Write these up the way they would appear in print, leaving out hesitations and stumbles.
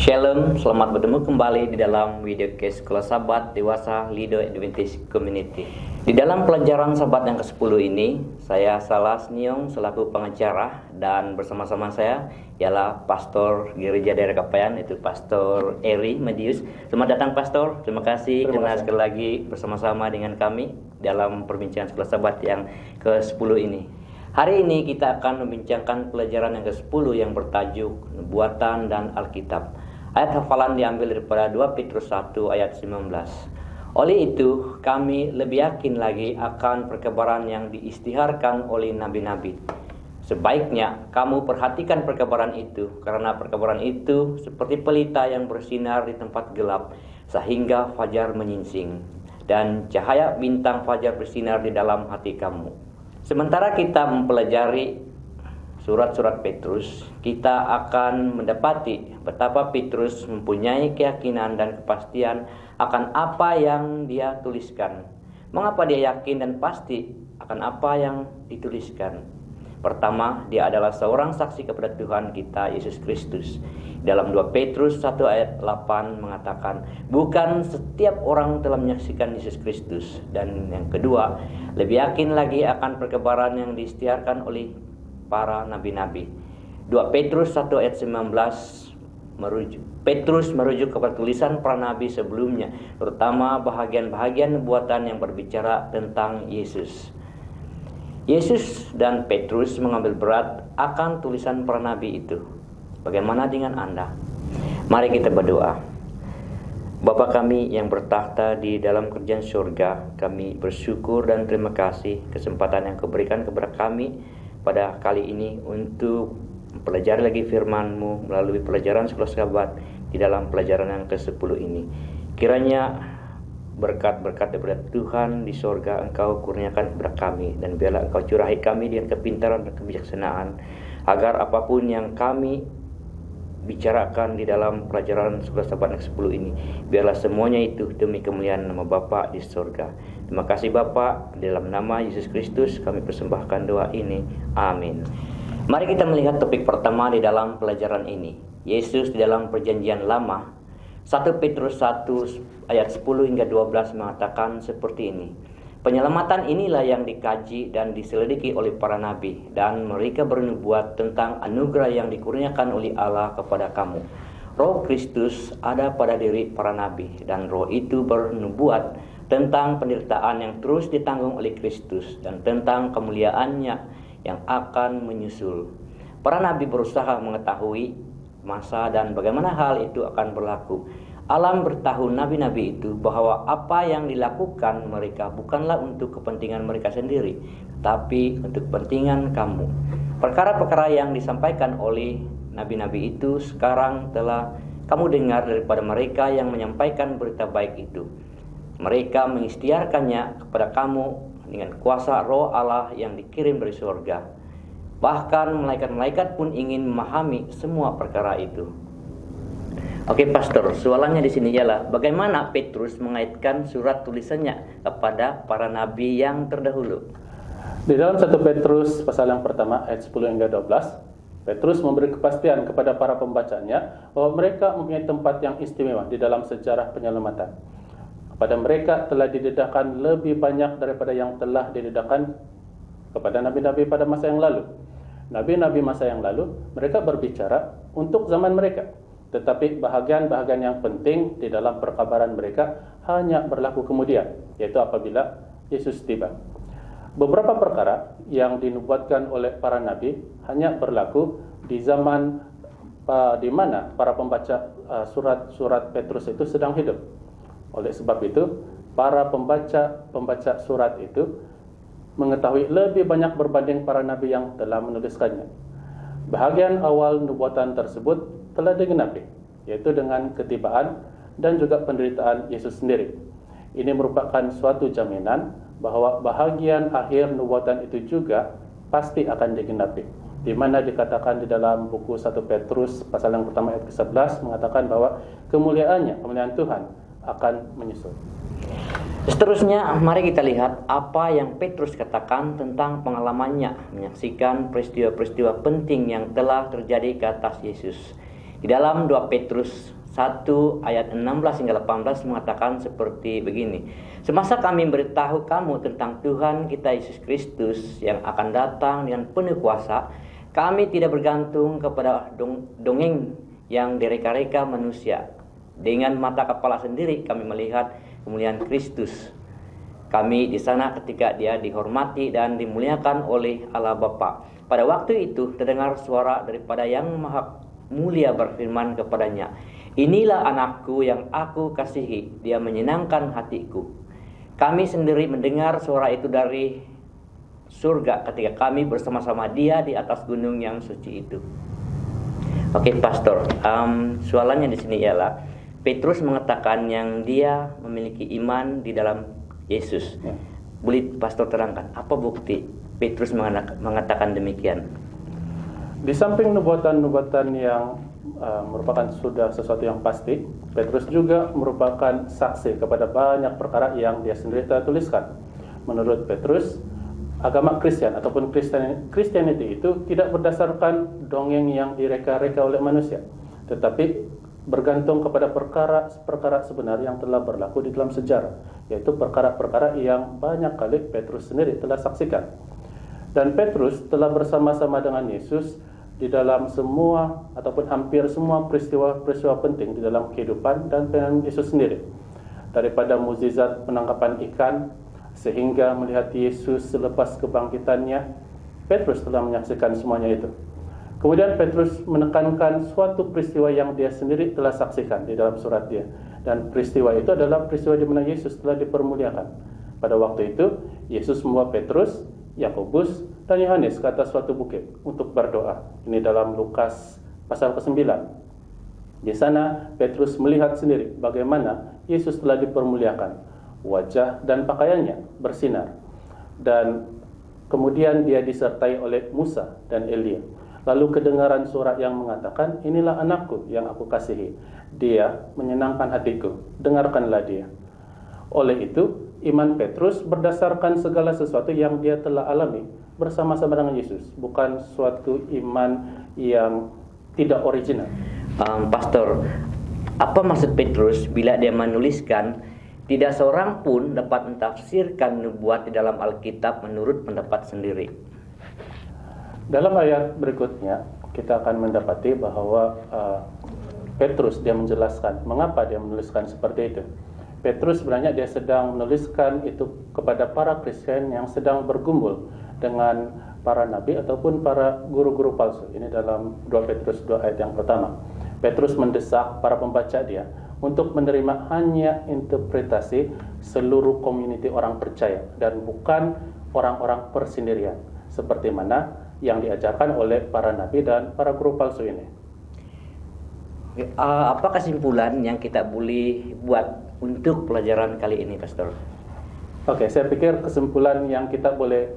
Shalom, selamat bertemu kembali di dalam video case Sekolah Sabat Dewasa Lido Adventist Community. Di dalam pelajaran Sabat yang ke-10 ini, saya Salas Niong selaku pengacara dan bersama-sama saya ialah Pastor Gereja Daerah Kapayan, itu Pastor Eri Medius. Selamat datang Pastor, terima kasih karena sekali lagi bersama-sama dengan kami dalam perbincangan Sekolah Sabat yang ke-10 ini. Hari ini kita akan membincangkan pelajaran yang ke-10 yang bertajuk Nubuatan dan Alkitab. Ayat hafalan diambil daripada 2 Petrus 1 ayat 19. Oleh itu, kami lebih yakin lagi akan perkabaran yang diisytiharkan oleh nabi-nabi. Sebaiknya kamu perhatikan perkabaran itu, karena perkabaran itu seperti pelita yang bersinar di tempat gelap, sehingga fajar menyingsing, dan cahaya bintang fajar bersinar di dalam hati kamu. Sementara kita mempelajari surat-surat Petrus, kita akan mendapati betapa Petrus mempunyai keyakinan dan kepastian akan apa yang dia tuliskan. Mengapa dia yakin dan pasti akan apa yang dituliskan? Pertama, dia adalah seorang saksi kepada Tuhan kita Yesus Kristus. Dalam 2 Petrus 1 ayat 8 mengatakan, bukan setiap orang telah menyaksikan Yesus Kristus. Dan yang kedua, lebih yakin lagi akan perkabaran yang diisytiharkan oleh para nabi-nabi. 2 Petrus 1 ayat 19 Petrus merujuk kepada tulisan para nabi sebelumnya, terutama bahagian-bahagian nubuatan yang berbicara tentang Yesus. Yesus dan Petrus mengambil berat akan tulisan para nabi itu. Bagaimana dengan Anda? Mari kita berdoa. Bapa kami yang bertakhta di dalam kerajaan surga, kami bersyukur dan terima kasih kesempatan yang Kau berikan kepada kami pada kali ini untuk mempelajari lagi firman-Mu melalui pelajaran Sekolah Sabat di dalam pelajaran yang ke-10 ini. Kiranya berkat-berkat daripada Tuhan di sorga Engkau kurniakan kepada kami, dan biarlah Engkau curahi kami dengan kepintaran dan kebijaksanaan, agar apapun yang kami bicarakan di dalam pelajaran Sekolah Sabat yang ke-10 ini, biarlah semuanya itu demi kemuliaan nama Bapa di sorga. Terima kasih Bapa, dalam nama Yesus Kristus kami persembahkan doa ini. Amin. Mari kita melihat topik pertama di dalam pelajaran ini. Yesus di dalam perjanjian lama. 1 Petrus 1 ayat 10 hingga 12 mengatakan seperti ini. Penyelamatan inilah yang dikaji dan diselidiki oleh para nabi, dan mereka bernubuat tentang anugerah yang dikurniakan oleh Allah kepada kamu. Roh Kristus ada pada diri para nabi, dan roh itu bernubuat tentang penderitaan yang terus ditanggung oleh Kristus dan tentang kemuliaannya yang akan menyusul. Para nabi berusaha mengetahui masa dan bagaimana hal itu akan berlaku. Allah beritahu nabi-nabi itu bahwa apa yang dilakukan mereka bukanlah untuk kepentingan mereka sendiri, tapi untuk kepentingan kamu. Perkara-perkara yang disampaikan oleh nabi-nabi itu sekarang telah kamu dengar daripada mereka yang menyampaikan berita baik itu. Mereka mengisytiharkannya kepada kamu dengan kuasa Roh Allah yang dikirim dari surga. Bahkan malaikat-malaikat pun ingin memahami semua perkara itu. Oke Pastor, soalannya di sini ialah bagaimana Petrus mengaitkan surat tulisannya kepada para nabi yang terdahulu? Di dalam 1 Petrus pasal yang pertama ayat 10 hingga 12, Petrus memberi kepastian kepada para pembacanya bahwa mereka mempunyai tempat yang istimewa di dalam sejarah penyelamatan. Kepada mereka telah didedahkan lebih banyak daripada yang telah didedahkan kepada nabi-nabi pada masa yang lalu. Nabi-nabi masa yang lalu, mereka berbicara untuk zaman mereka. Tetapi bahagian-bahagian yang penting di dalam perkabaran mereka hanya berlaku kemudian, yaitu apabila Yesus tiba. Beberapa perkara yang dinubuatkan oleh para nabi hanya berlaku di zaman di mana para pembaca surat-surat Petrus itu sedang hidup. Oleh sebab itu, para pembaca surat itu mengetahui lebih banyak berbanding para nabi yang telah menuliskannya. Bahagian awal nubuatan tersebut telah digenapi, yaitu dengan ketibaan dan juga penderitaan Yesus sendiri. Ini merupakan suatu jaminan bahwa bahagian akhir nubuatan itu juga pasti akan digenapi, di mana dikatakan di dalam buku 1 Petrus pasal yang pertama ayat ke-11 mengatakan bahwa kemuliaan Tuhan akan menyusul. Seterusnya, mari kita lihat apa yang Petrus katakan tentang pengalamannya menyaksikan peristiwa-peristiwa penting yang telah terjadi ke atas Yesus. Di dalam 2 Petrus 1 ayat 16 hingga 18 mengatakan seperti begini. Semasa kami beritahu kamu tentang Tuhan kita Yesus Kristus yang akan datang dengan penuh kuasa, kami tidak bergantung kepada dongeng yang direka-reka manusia. Dengan mata kepala sendiri kami melihat kemuliaan Kristus. Kami di sana ketika Dia dihormati dan dimuliakan oleh Allah Bapa. Pada waktu itu terdengar suara daripada Yang Maha Mulia berfirman kepadanya, "Inilah anakku yang aku kasihi, dia menyenangkan hatiku." Kami sendiri mendengar suara itu dari surga ketika kami bersama-sama Dia di atas gunung yang suci itu. Oke, Pastor, soalannya di sini ialah Petrus mengatakan yang dia memiliki iman di dalam Yesus. Boleh Pastor terangkan apa bukti Petrus mengatakan demikian? Di samping nubuatan-nubuatan yang merupakan sudah sesuatu yang pasti, Petrus juga merupakan saksi kepada banyak perkara yang dia sendiri telah tuliskan. Menurut Petrus, agama Kristen ataupun Christianity itu tidak berdasarkan dongeng yang direka-reka oleh manusia, tetapi bergantung kepada perkara sebenar yang telah berlaku di dalam sejarah, yaitu perkara-perkara yang banyak kali Petrus sendiri telah saksikan. Dan Petrus telah bersama-sama dengan Yesus di dalam semua ataupun hampir semua peristiwa-peristiwa penting di dalam kehidupan dan pengenalan Yesus sendiri. Daripada mukjizat penangkapan ikan sehingga melihat Yesus selepas kebangkitannya, Petrus telah menyaksikan semuanya itu. Kemudian Petrus menekankan suatu peristiwa yang dia sendiri telah saksikan di dalam surat dia. Dan peristiwa itu adalah peristiwa di mana Yesus telah dipermuliakan. Pada waktu itu, Yesus membawa Petrus, Yakobus, dan Yohanes ke atas suatu bukit untuk berdoa. Ini dalam Lukas pasal ke-9. Di sana Petrus melihat sendiri bagaimana Yesus telah dipermuliakan. Wajah dan pakaiannya bersinar. Dan kemudian dia disertai oleh Musa dan Elia. Lalu kedengaran suara yang mengatakan, "Inilah anakku yang aku kasihi. Dia menyenangkan hatiku. Dengarkanlah dia." Oleh itu, iman Petrus berdasarkan segala sesuatu yang dia telah alami bersama-sama dengan Yesus, bukan suatu iman yang tidak original. Pastor, apa maksud Petrus bila dia menuliskan tidak seorang pun dapat mentafsirkan nubuat di dalam Alkitab menurut pendapat sendiri? Dalam ayat berikutnya kita akan mendapati bahwa Petrus dia menjelaskan mengapa dia menuliskan seperti itu. Petrus sebenarnya dia sedang menuliskan itu kepada para Kristen yang sedang bergumul dengan para nabi ataupun para guru-guru palsu. Ini dalam 2 Petrus 2 ayat yang pertama. Petrus mendesak para pembaca dia untuk menerima hanya interpretasi seluruh komuniti orang percaya dan bukan orang-orang persendirian, seperti mana yang diajarkan oleh para nabi dan para guru palsu ini. Apa kesimpulan yang kita boleh buat untuk pelajaran kali ini, Pastor? Oke, saya pikir kesimpulan yang kita boleh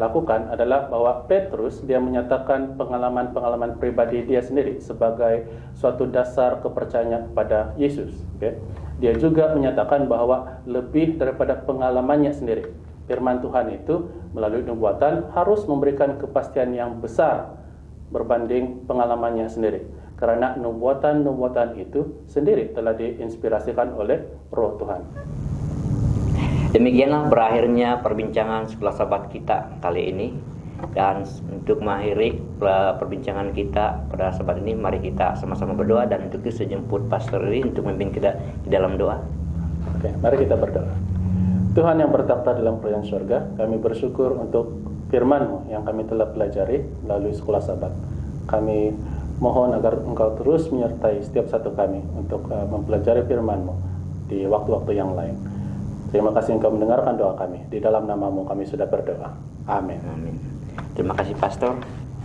lakukan adalah bahwa Petrus dia menyatakan pengalaman-pengalaman pribadi dia sendiri sebagai suatu dasar kepercayaan kepada Yesus. Oke. Dia juga menyatakan bahwa lebih daripada pengalamannya sendiri, firman Tuhan itu melalui nubuatan harus memberikan kepastian yang besar berbanding pengalamannya sendiri. Karena nubuatan-nubuatan itu sendiri telah diinspirasikan oleh Roh Tuhan. Demikianlah berakhirnya perbincangan sekelas sahabat kita kali ini. Dan untuk mengakhiri perbincangan kita pada sahabat ini, mari kita sama-sama berdoa. Dan untuk itu saya jemput Pastor Riri untuk memimpin kita di dalam doa. Oke, mari kita berdoa. Tuhan yang bertakhta dalam kerajaan surga, kami bersyukur untuk firman-Mu yang kami telah pelajari melalui sekolah sahabat. Kami mohon agar Engkau terus menyertai setiap satu kami untuk mempelajari firman-Mu di waktu-waktu yang lain. Terima kasih Engkau mendengarkan doa kami. Di dalam nama-Mu kami sudah berdoa. Amin. Amin. Terima kasih Pastor.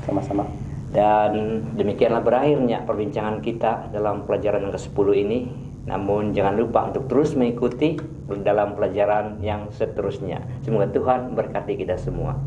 Sama-sama. Dan demikianlah berakhirnya perbincangan kita dalam pelajaran yang ke-10 ini. Namun jangan lupa untuk terus mengikuti dalam pelajaran yang seterusnya. Semoga Tuhan berkati kita semua.